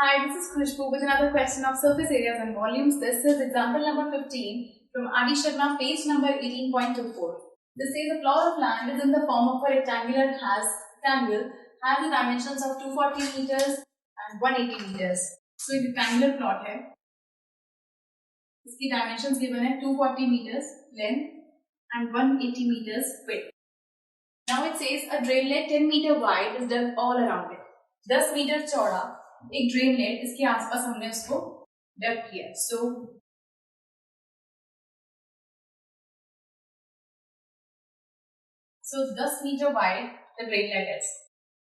Hi, this is Khushbu with another question of surface areas and volumes. This is example number 15 from Adi Sharma, page number 18.24. This says a plot of land is in the form of a rectangle has the dimensions of 240 meters and 180 meters. So एक rectangular plot है, इसकी dimensions given है 240 meters length and 180 meters width. Now it says a drainlet 10 meter wide is dug all around it. 10 metre चौड़ा एक ड्रेनलेट इसके आसपास हमने उसको डग किया. So 10 meter wide the drainlet is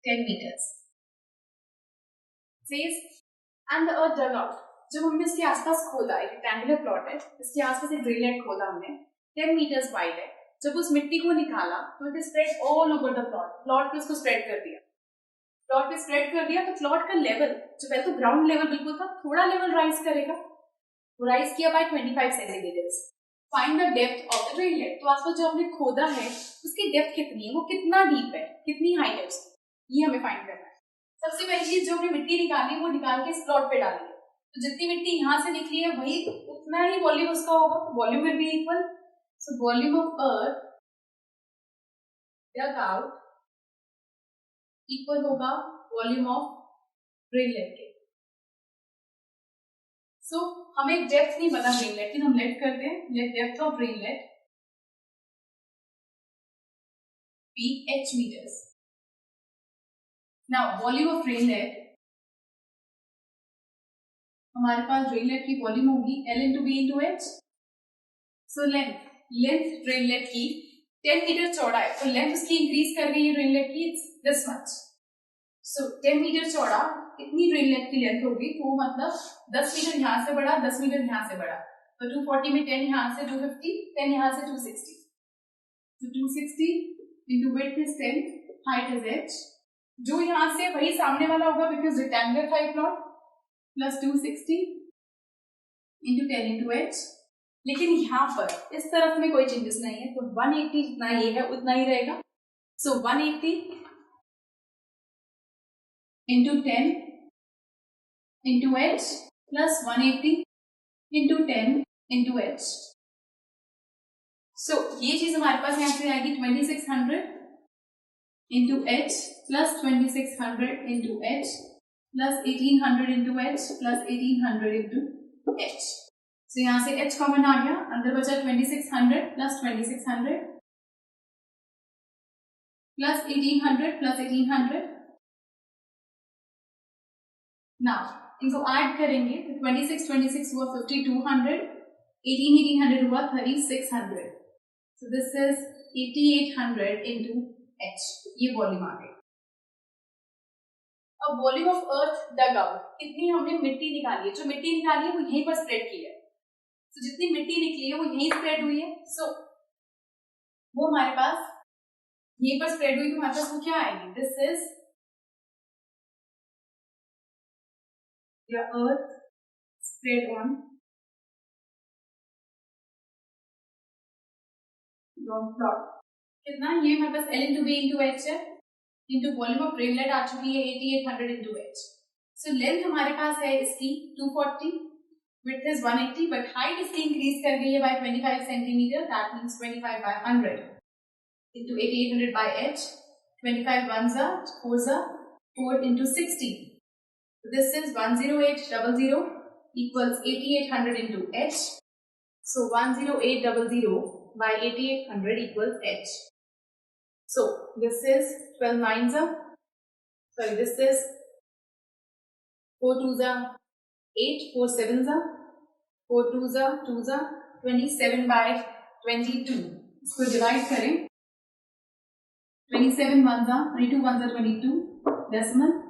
10 meters. Says and the earth dug out. जब हमने इसके आसपास खोदा, एक रेक्टेंगुलर प्लॉट है, इसके आसपास एक ड्रेनलेट खोदा हमने 10 meters वाइड है. जब उस मिट्टी को निकाला तो it spread all over the plot पे उसको स्प्रेड कर दिया. प्लॉट पे स्प्रेड कर दिया तो प्लॉट का लेवल जो पहले तो ग्राउंड लेवल बिल्कुल था, थोड़ा लेवल राइज करेगा. वो राइज किया by 25 centimetres. Find the depth of the drainlet. तो आसपास जो हमने खोदा है उसकी डेप्थ कितनी है, वो कितना डीप है, कितनी हाइट है उसकी, ये हमें फाइंड करना है. सबसे पहली चीज जो हमने मिट्टी निकाली वो निकाल के इस प्लॉट पे डाली है. तो जितनी मिट्टी यहाँ से निकली है वही उतना ही वॉल्यूम उसका होगा. Volume will be equal. So volume of earth dug out equal होगा वॉल्यूम ऑफ ड्रेनलेट के. सो हमें डेप्थ नहीं पता ड्रेनलेट की, हम लेट करते हैं. Let depth of drainlet be h meters. Now volume of drainlet, हमारे पास ड्रेनलेट की वॉल्यूम होगी L into B into H. So length drainlet की 10 मीटर चौड़ा है तो लेंथ उसकी इंक्रीज कर रही है ड्रेनलेट की, it's this much. So 10 metre चौड़ा इतनी ड्रेनलेट की लेंथ होगी, तो मतलब 10 मीटर यहाँ से बढ़ा, 10 मीटर यहाँ से बढ़ा. तो 240 में 10 यहाँ से 250, 10 यहाँ से 260. तो 260 into width is 10, height is h. जो यहाँ से वही सामने वाला होगा बिकॉज रेक्टेंगुलर था plot, plus 260 into 10 into h. लेकिन यहाँ पर इस तरफ में कोई चेंजेस नहीं है, तो 180 जितना ये है उतना ही रहेगा. सो 180 into 10 into h plus 180 into 10 into h. So ये चीज हमारे पास यहाँ से आएगी 2600 into h plus 2600 into h plus 1800 into h plus 1800 into h. So यहाँ से h कॉमन आ गया, अंदर बचा 2600 plus 2600 plus 1800 plus 1800. Now इनको ऐड करेंगे तो 26 हुआ 5200, 18 हुआ 3600. So this is 8800 into h. ये वॉल्यूम आ गई. अब volume of earth dug out, कितनी हमने मिट्टी निकाली है. जो मिट्टी निकाली है वो यहीं पर स्प्रेड की है. तो जितनी मिट्टी निकली है वो यहीं स्प्रेड हुई है. सो वो हमारे पास यहीं पर स्प्रेड हुई, तो हमारे पास वो क्या आएगी, this is the earth spread on plot. कितना ये हमारे पास L into B into H है, into वॉल्यूम ऑफ ड्रेनलेट आ चुकी है 8800 into H. सो लेंथ हमारे पास है इसकी 240, width is 180, but height इसकी इंक्रीज कर गई है by 25 centimetre. That means 25 by 100 into 8800 by H. 25 ones are 4s are 4 into 60. This is 10800 equals 8800 into h. So 10800 by 8800 equals h. So this is 12 nines are, sorry, this is 4 twos are 8, 4 sevens are, 4 twos are 27 by 22. इसको divide करें, 27 ones are 22 ones are 22 decimal.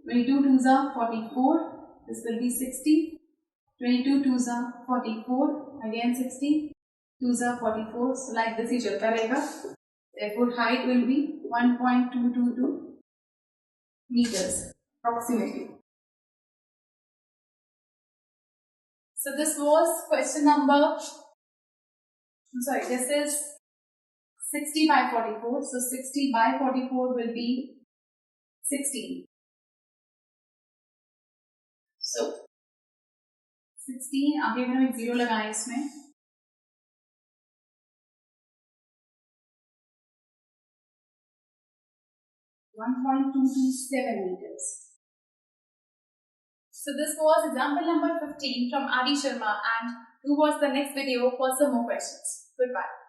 22 twos are 44, this will be 60. 22 twos are 44, again 60, twos are 44. So like this ही चलता रहेगा. Therefore height will be 1.222 meters approximately. So this was question number, I'm sorry, this is 60 by 44. So 60 by 44 will be 16. So 16, आगे अगर हम एक 0 लगाएं इसमें, 1.227 meters. So this was example number 15 from Adi Sharma, and do watch the next video for some more questions. Goodbye.